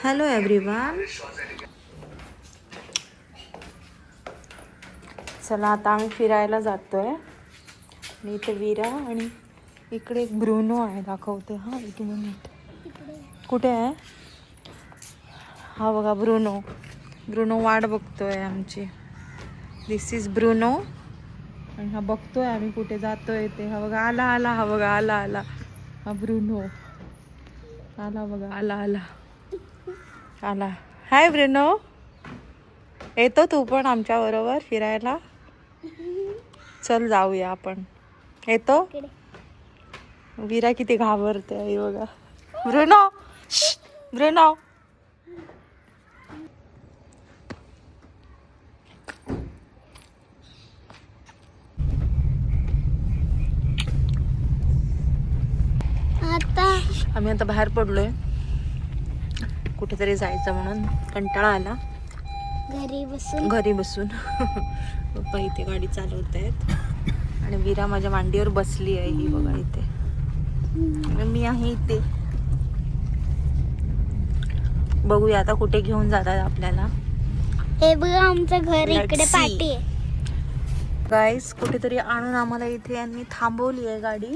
Hello everyone. चला आता आम्ही फिरायला जातोय. आणि इथे वीरा आणि इकडे एक ब्रुनो आहे, दाखवते. हा, एक मिनिट. कुठे आहे? हा बघा, ब्रुनो. ब्रुनो वाट बघतोय आमची. दिस इज ब्रुनो. आणि हा बघतोय आम्ही कुठे जातोय ते. हा बघा, आला आला. हा बघा, आला आला. हा ब्रुनो आला बघा, आला आला आला. हाय ब्रुनो, येतो तू पण आमच्या बरोबर फिरायला? चल जाऊया आपण. येतो? वीरा किती घाबरते आई बघा. Bruno, Bruno. आम्ही आता बाहेर पडलोय, कुठेतरी जायचं म्हणून. कंटाळा आला घरी बसून. पप्पा इथे गाडी चालवत आहेत आणि वीरा माझ्या मांडीवर बसली आहे. ही बघा इथे, मी आहे इथे. बघूया आता कुठे घेऊन जातात आपल्याला. हे बघा आमचं घर इकडे पाठी आहे. गाईस, कुठेतरी आणून आम्हाला इथे यांनी थांबवली आहे गाडी.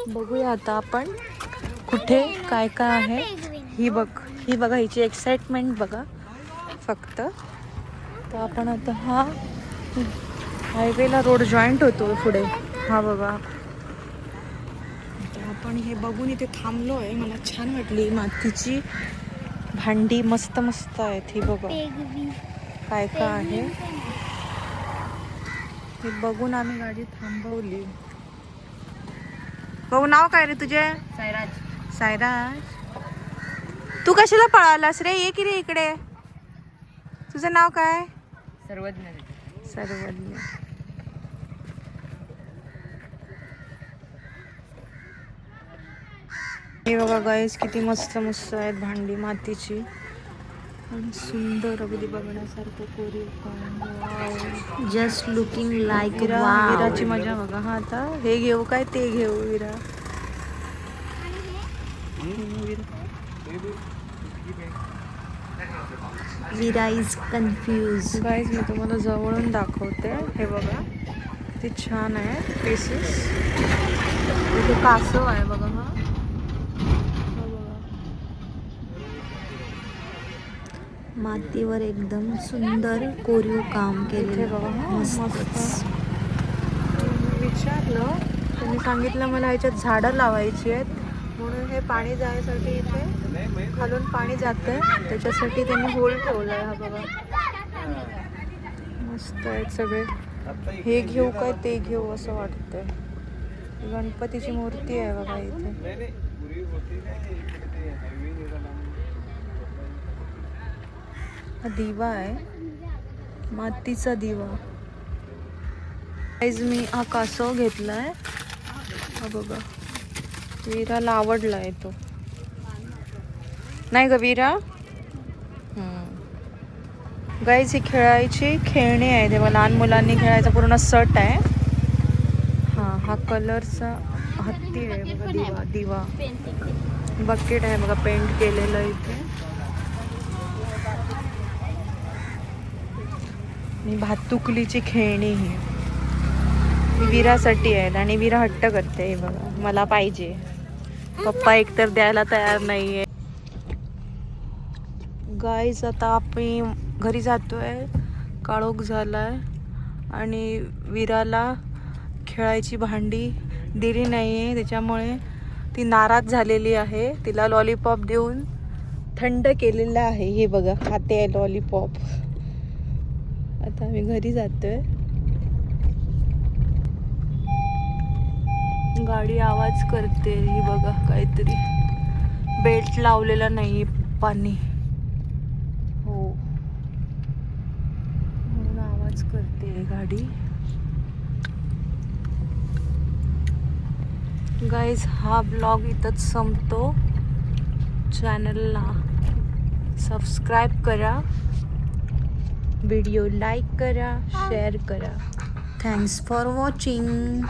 बघूया आता आपण कुठे काय काय आहे. ही बघा हिची एक्साइटमेंट बघा फक्त. तर आपण आता हा हायवेला रोड जॉईंट होतो पुढे. हा बघा, तर आपण हे बघून इथे थांबलो आहे. मला छान वाटली. मातीची भांडी मस्त मस्त आहेत. ही बघा काय काय आहे. हे बघून आम्ही गाडी थांबवली. भाऊ, नाव काय रे तुझे? सायराज. सायराज, तू कशाला पळालास रे? ये की रे इकडे. तुझं नाव काय? सर्वज्ञ. सर्वज्ञ. हे बघा गाईस, किती मस्त मस्त आहेत भांडी मातीची आणि सुंदर, अगदी बघण्यासारखं. कोरीव जस्ट लुकिंग लाईक. विराची मजा बघा. हा, आता हे घेऊ काय ते घेऊ? विरा विरा इज कन्फ्यूज. गाईज, मी तुम्हाला जवळून दाखवते. हे बघा किती छान आहे पीसेस. इथे कासव आहे बघा. हा मातीवर एकदम सुंदर कोरीव काम केले बघा. मस्त. विचारलं, त्यांनी सांगितलं मला ह्याच्यात झाडं लावायची आहेत म्हणून. हे पाणी जाण्यासाठी इथे खालून पाणी जातंय, त्याच्यासाठी त्यांनी होल ठेवलाय. हा बघा, मस्त आहेत सगळे. हे घेऊ काय ते घेऊ असं वाटतंय. गणपतीची मूर्ती आहे बघा इथे. हा दिवा आहे, मातीचा दिवा. मी हा कासव घेतलाय. हा बघा, वीराला आवडलाय तो. नाही ग वीरा? गाईज, ही खेळायची खेळणी आहे. तेव्हा लहान मुलांनी खेळायचा पूर्ण सेट आहे. हा कलरचा हत्ती आहे बघा. दिवा बकेट आहे बघा, पेंट केलेलं इथे. आणि भातुकलीची खेळणी ही विरासाठी आहेत आणि विरा हट्ट करते. हे बघा, मला पाहिजे. पप्पा एकतर द्यायला तयार नाहीये. गाईज, आता आपण घरी जातोय. काळोख झालाय आणि विराला खेळायची भांडी दिली नाहीये, त्याच्यामुळे ती नाराज झालेली आहे. तिला लॉलीपॉप देऊन थंड केलेलं आहे. हे बघा, खाते आहे लॉलीपॉप. आता आम्ही घरी जातोय. गाडी आवाज करते. ही बघा, काहीतरी बेल्ट लावलेला नाही पाणी. हो, म्हणून आवाज करते गाडी. गाईज, हा ब्लॉग इथंच संपतो. चॅनलला सबस्क्राईब करा, व्हिडिओ लाईक करा, शेअर करा. Thanks for watching.